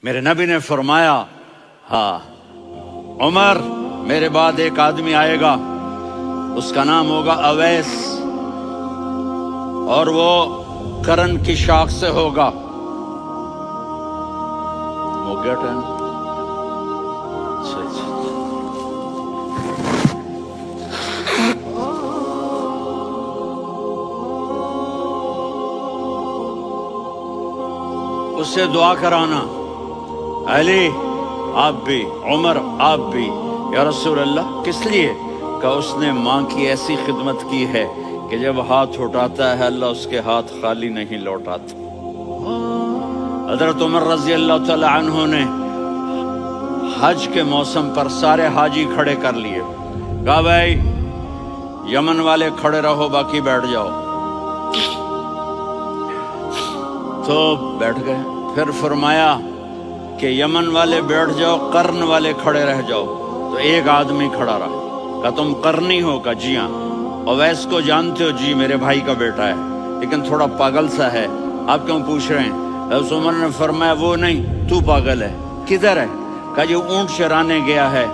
میرے نبی نے فرمایا ہاں عمر میرے بعد ایک آدمی آئے گا، اس کا نام ہوگا اویس، اور وہ کرن کی شاخ سے ہوگا۔ ہو گیا ٹائم؟ اس سے دعا کرانا، علی آپ بھی، عمر آپ بھی، یا رسول اللہ کس لیے؟ کہ اس نے ماں کی ایسی خدمت کی ہے کہ جب ہاتھ اٹھاتا ہے اللہ اس کے ہاتھ خالی نہیں لوٹاتا۔ حضرت عمر رضی اللہ تعالی عنہ نے حج کے موسم پر سارے حاجی کھڑے کر لیے، کہا بھائی یمن والے کھڑے رہو باقی بیٹھ جاؤ، تو بیٹھ گئے۔ پھر فرمایا کہ یمن والے بیٹھ جاؤ، قرن والے کھڑے رہ جاؤ، تو ایک آدمی کھڑا رہا۔ کہا تم قرنی ہو؟ کہا جی ہاں۔ اویس کو جانتے ہو؟ جی میرے بھائی کا بیٹا ہے لیکن تھوڑا پاگل سا ہے، آپ کیوں پوچھ رہے ہیں؟ حضرت عمر نے فرمایا وہ نہیں، تو پاگل ہے۔ کدھر ہے؟ کہا جی اونٹ چرانے گیا ہے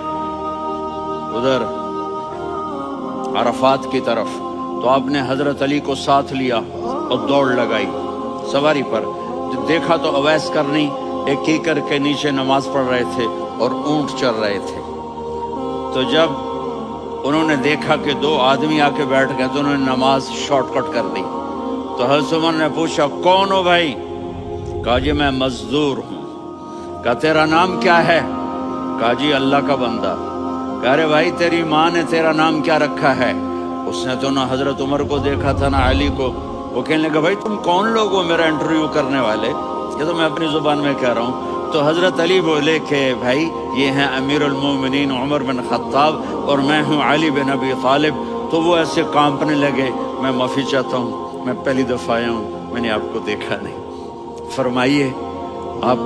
ادھر عرفات کی طرف، تو آپ نے حضرت علی کو ساتھ لیا اور دوڑ لگائی سواری پر۔ دیکھا تو اویس کرنی ایک کیکر کے نیچے نماز پڑھ رہے تھے اور اونٹ چر رہے تھے۔ تو جب انہوں نے دیکھا کہ دو آدمی آ کے بیٹھ گئے تو انہوں نے نماز شارٹ کٹ کر دی۔ تو حضرت عمر نے پوچھا کون ہو بھائی؟ کہا جی میں مزدور ہوں۔ کہا تیرا نام کیا ہے؟ کہا جی اللہ کا بندہ۔ کہا ارے بھائی تیری ماں نے تیرا نام کیا رکھا ہے؟ اس نے تو نہ حضرت عمر کو دیکھا تھا نہ علی کو۔ وہ کہنے لگا بھائی تم کون لوگ ہو میرا انٹرویو کرنے والے؟ یہ تو میں اپنی زبان میں کہہ رہا ہوں۔ تو حضرت علی بولے کہ بھائی یہ ہیں امیر المومنین عمر بن خطاب اور میں ہوں علی بن ابی طالب۔ تو وہ ایسے کانپنے لگے، میں معافی چاہتا ہوں، میں پہلی دفعہ آیا ہوں، میں نے آپ کو دیکھا نہیں، فرمائیے آپ۔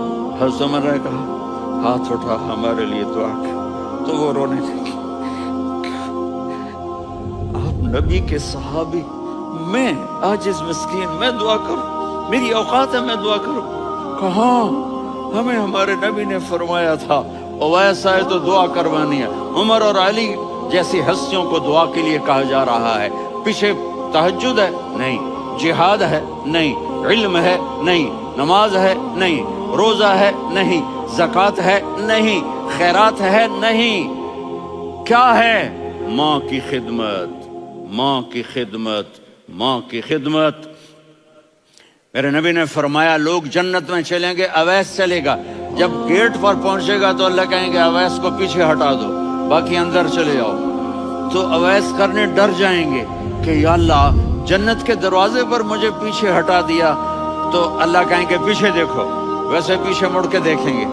حضرت عمر نے کہا ہاتھ اٹھا ہمارے لیے دعا کر، تو وہ رونے لگے۔ آپ نبی کے صحابی، میں عاجز مسکین میں دعا کروں؟ میری اوقات ہے میں دعا کروں؟ کہاں ہمیں ہمارے نبی نے فرمایا تھا اویس آئے تو دعا کروانی ہے۔ عمر اور علی جیسی ہستیوں کو دعا کے لیے کہا جا رہا ہے۔ پیچھے تہجد ہے؟ نہیں۔ جہاد ہے؟ نہیں۔ علم ہے؟ نہیں۔ نماز ہے؟ نہیں۔ روزہ ہے؟ نہیں۔ زکوٰۃ ہے؟ نہیں۔ خیرات ہے؟ نہیں۔ کیا ہے؟ ماں کی خدمت، ماں کی خدمت، ماں کی خدمت۔ میرے نبی نے فرمایا لوگ جنت میں چلیں گے، اویس چلے گا، جب گیٹ پر پہنچے گا تو اللہ کہیں گے اویس کو پیچھے ہٹا دو، باقی اندر چلے جاؤ۔ تو اویس کرنے ڈر جائیں گے کہ یا اللہ جنت کے دروازے پر مجھے پیچھے ہٹا دیا، تو اللہ کہیں گے پیچھے دیکھو، ویسے پیچھے مڑ کے دیکھیں گے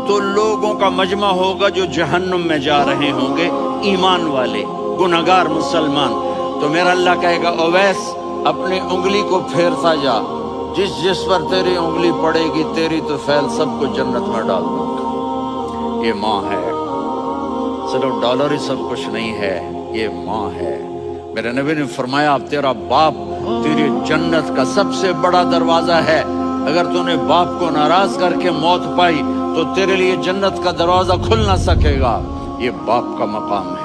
تو لوگوں کا مجمع ہوگا جو جہنم میں جا رہے ہوں گے، ایمان والے، گنہگار مسلمان۔ تو میرا اللہ کہے گا اویس اپنی انگلی کو پھیرتا جا، جس پر تیری انگلی پڑے گی تیری تو فیل سب کو جنت میں ڈال دوں گا۔ یہ ماں ہے، صرف ڈالر ہی سب کچھ نہیں ہے، یہ ماں ہے۔ میرے نبی نے فرمایا اب تیرا باپ تیری جنت کا سب سے بڑا دروازہ ہے، اگر تو نے باپ کو ناراض کر کے موت پائی تو تیرے لیے جنت کا دروازہ کھل نہ سکے گا۔ یہ باپ کا مقام ہے۔